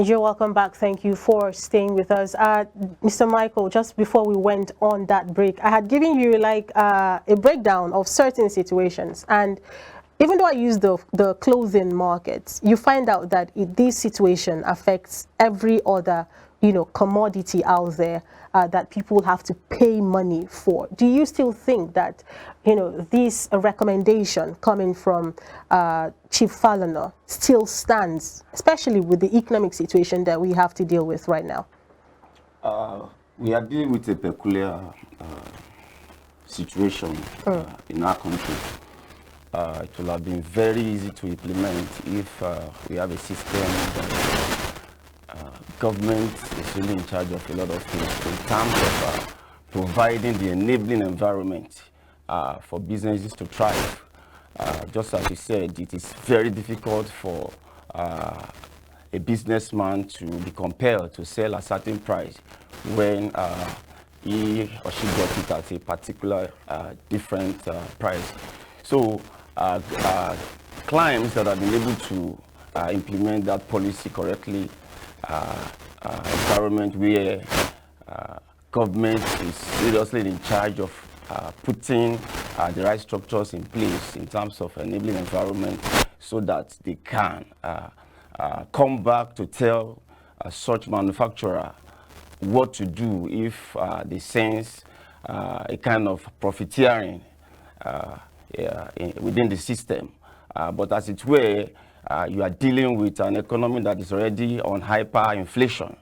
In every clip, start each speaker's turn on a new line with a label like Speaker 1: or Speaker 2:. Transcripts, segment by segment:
Speaker 1: You're welcome back. Thank you for staying with us. Mr. Michael, just before we went on that break, I had given you like a breakdown of certain situations. And even though I use the clothing markets, you find out that this situation affects every other, commodity out there that people have to pay money for. Do you still think that, this recommendation coming from Chief Falana still stands, especially with the economic situation that we have to deal with right now?
Speaker 2: We are dealing with a peculiar situation in our country. It will have been very easy to implement if we have a system that government is really in charge of a lot of things in terms of providing the enabling environment for businesses to thrive. Just as you said, it is very difficult for a businessman to be compelled to sell a certain price when he or she got it at a particular different price. So clients that have been able to implement that policy correctly, environment where government is seriously in charge of putting the right structures in place in terms of enabling environment so that they can come back to tell such manufacturer what to do if they sense a kind of profiteering within the system. But as it were, you are dealing with an economy that is already on hyperinflation.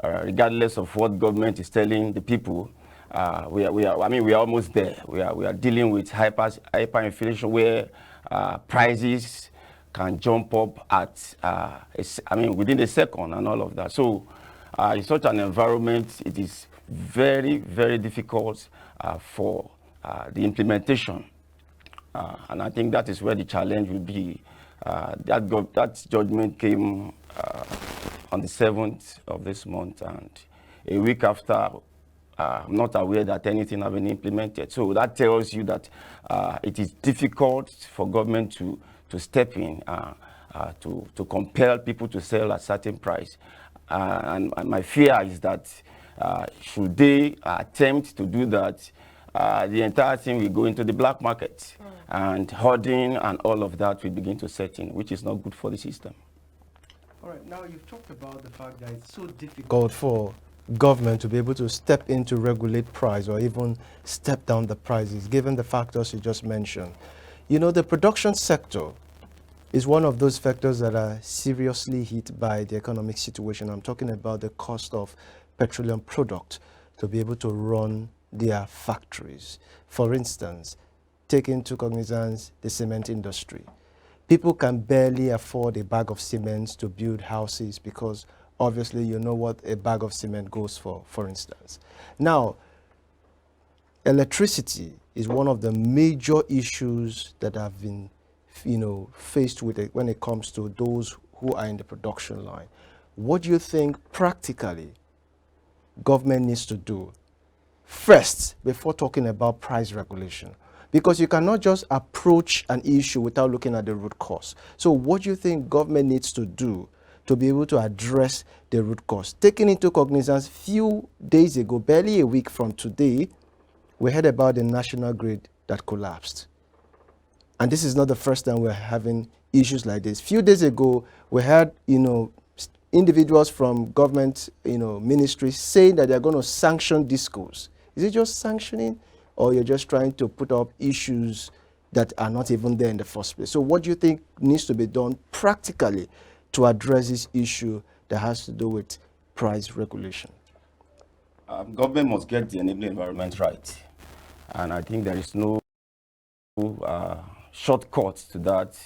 Speaker 2: Regardless of what government is telling the people, we are almost there. We are dealing with hyperinflation where prices can jump up at, within a second and all of that. So in such an environment, it is very, very difficult for the implementation. And I think that is where the challenge will be. That judgment came on the 7th of this month, and a week after, I'm not aware that anything has been implemented. So that tells you that it is difficult for government to step in to compel people to sell at a certain price. And my fear is that should they attempt to do that, the entire thing will go into the black market, and hoarding and all of that will begin to set in, which is not good for the system.
Speaker 3: All right, now you've talked about the fact that it's so difficult for government to be able to step in to regulate price or even step down the prices, given the factors you just mentioned. The production sector is one of those factors that are seriously hit by the economic situation. I'm talking about the cost of petroleum product to be able to run their factories. For instance, take into cognizance the cement industry. People can barely afford a bag of cement to build houses because obviously you know what a bag of cement goes for instance. Now, electricity is one of the major issues that have been faced with it when it comes to those who are in the production line. What do you think practically government needs to do first before talking about price regulation? Because you cannot just approach an issue without looking at the root cause. So what do you think government needs to do to be able to address the root cause? Taking into cognizance, few days ago, barely a week from today, we heard about the national grid that collapsed. And this is not the first time we're having issues like this. Few days ago, we had, individuals from government, ministries saying that they're going to sanction discos. Is it just sanctioning, or you're just trying to put up issues that are not even there in the first place? So what do you think needs to be done practically to address this issue that has to do with price regulation?
Speaker 2: Government must get the enabling environment right. And I think there is no shortcut to that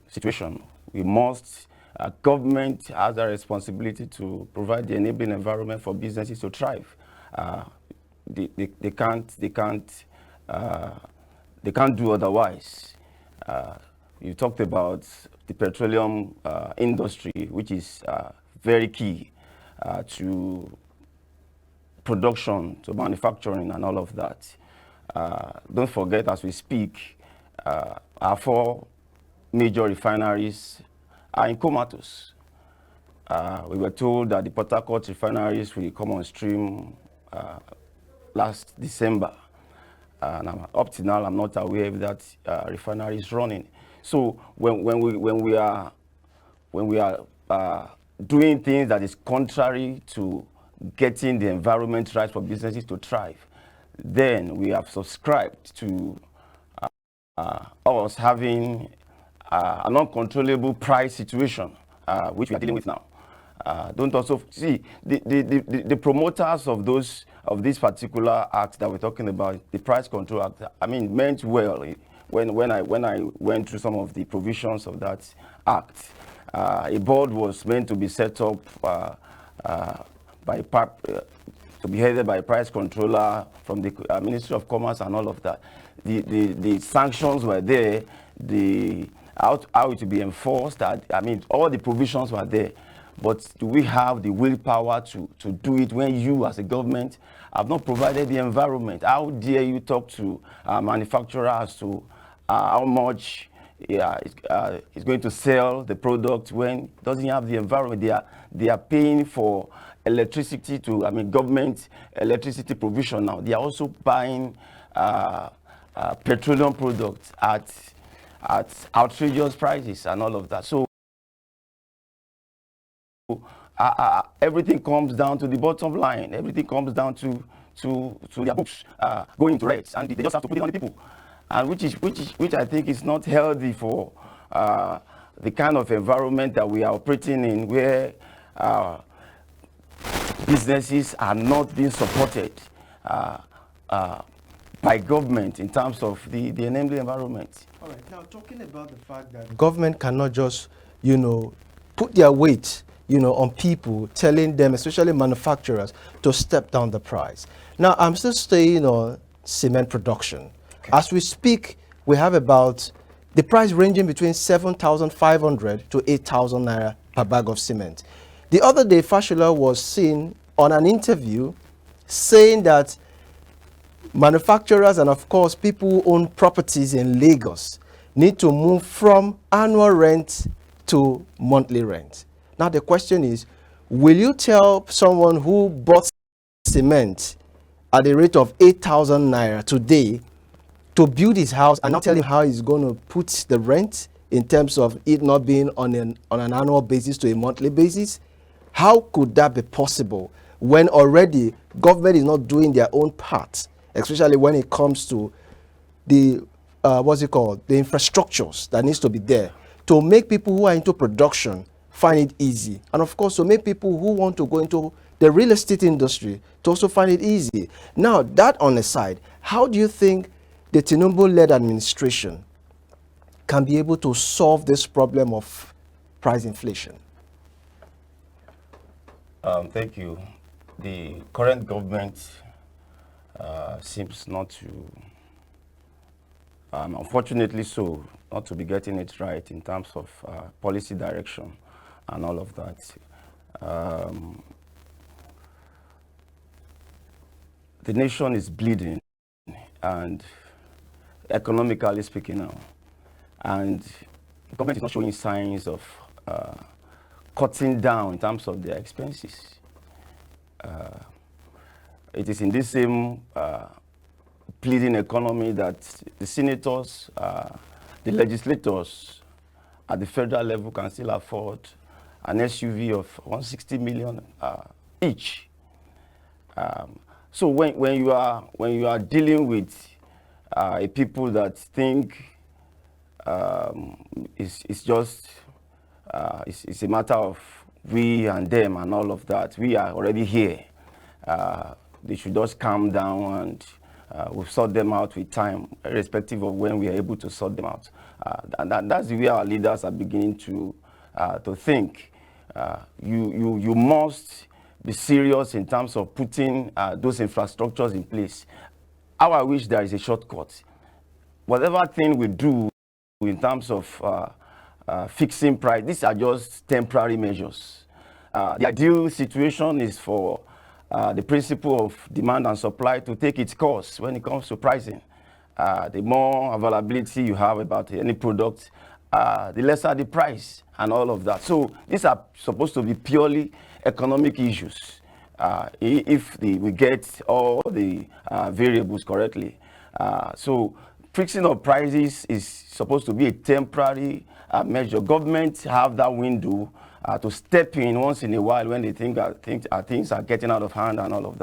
Speaker 2: situation. We must, government has a responsibility to provide the enabling environment for businesses to thrive. They can't do otherwise. You talked about the petroleum industry, which is very key to production, to manufacturing and all of that. Don't forget, as we speak, our four major refineries are in comatose. We were told that the Port Harcourt refineries will come on stream last December. And up to now, I'm not aware if that refinery is running. So when we are doing things that is contrary to getting the environment right for businesses to thrive, then we have subscribed to us having an uncontrollable price situation, which we are dealing with now. Don't also see the promoters of this particular act that we're talking about, the Price Control Act. I mean, meant well when I went through some of the provisions of that act. A board was meant to be set up to be headed by a price controller from the Ministry of Commerce and all of that. The sanctions were there. How it to be enforced. I mean, all the provisions were there. But do we have the willpower to do it when you, as a government, have not provided the environment? How dare you talk to manufacturers to how much is going to sell the product when it doesn't have the environment? They are paying for electricity government electricity provision now. They are also buying petroleum products at outrageous prices and all of that. So everything comes down to the bottom line. Everything comes down to their books going to rates, and they just have to put it on the people, and which I think is not healthy for the kind of environment that we are operating in, where businesses are not being supported by government in terms of the enabling environment.
Speaker 3: All right. Now, talking about the fact that government cannot just, put their weight, on people, telling them, especially manufacturers, to step down the price. Now, I'm still staying on cement production. Okay. As we speak, we have about the price ranging between 7,500 to 8,000 naira per bag of cement. The other day, Fashola was seen on an interview saying that manufacturers and, of course, people who own properties in Lagos need to move from annual rent to monthly rent. Now, the question is, will you tell someone who bought cement at the rate of 8,000 naira today to build his house and not tell him how he's going to put the rent in terms of it not being on an annual basis to a monthly basis? How could that be possible when already government is not doing their own part, especially when it comes to the, the infrastructures that needs to be there to make people who are into production find it easy, and of course to make people who want to go into the real estate industry to also find it easy. Now, that on the side, how do you think the Tinubu-led administration can be able to solve this problem of price inflation?
Speaker 2: Thank you. The current government seems not to, unfortunately so, not to be getting it right in terms of policy direction and all of that. The nation is bleeding, and economically speaking now, and the government is not showing signs of cutting down in terms of their expenses. It is in this same bleeding economy that the senators, the legislators at the federal level can still afford an SUV of 160 million each. So when you are dealing with a people that think it's just it's a matter of we and them and all of that, we are already here. They should just calm down, and we'll sort them out with time, irrespective of when we are able to sort them out. And that's the way our leaders are beginning to think. You must be serious in terms of putting those infrastructures in place. How I wish there is a shortcut. Whatever thing we do in terms of fixing price, these are just temporary measures. The ideal situation is for the principle of demand and supply to take its course when it comes to pricing. The more availability you have about any product the lesser the price and all of that. So these are supposed to be purely economic issues. If we get all the variables correctly. So fixing of prices is supposed to be a temporary measure. Governments have that window to step in once in a while when they think that things are getting out of hand and all of that.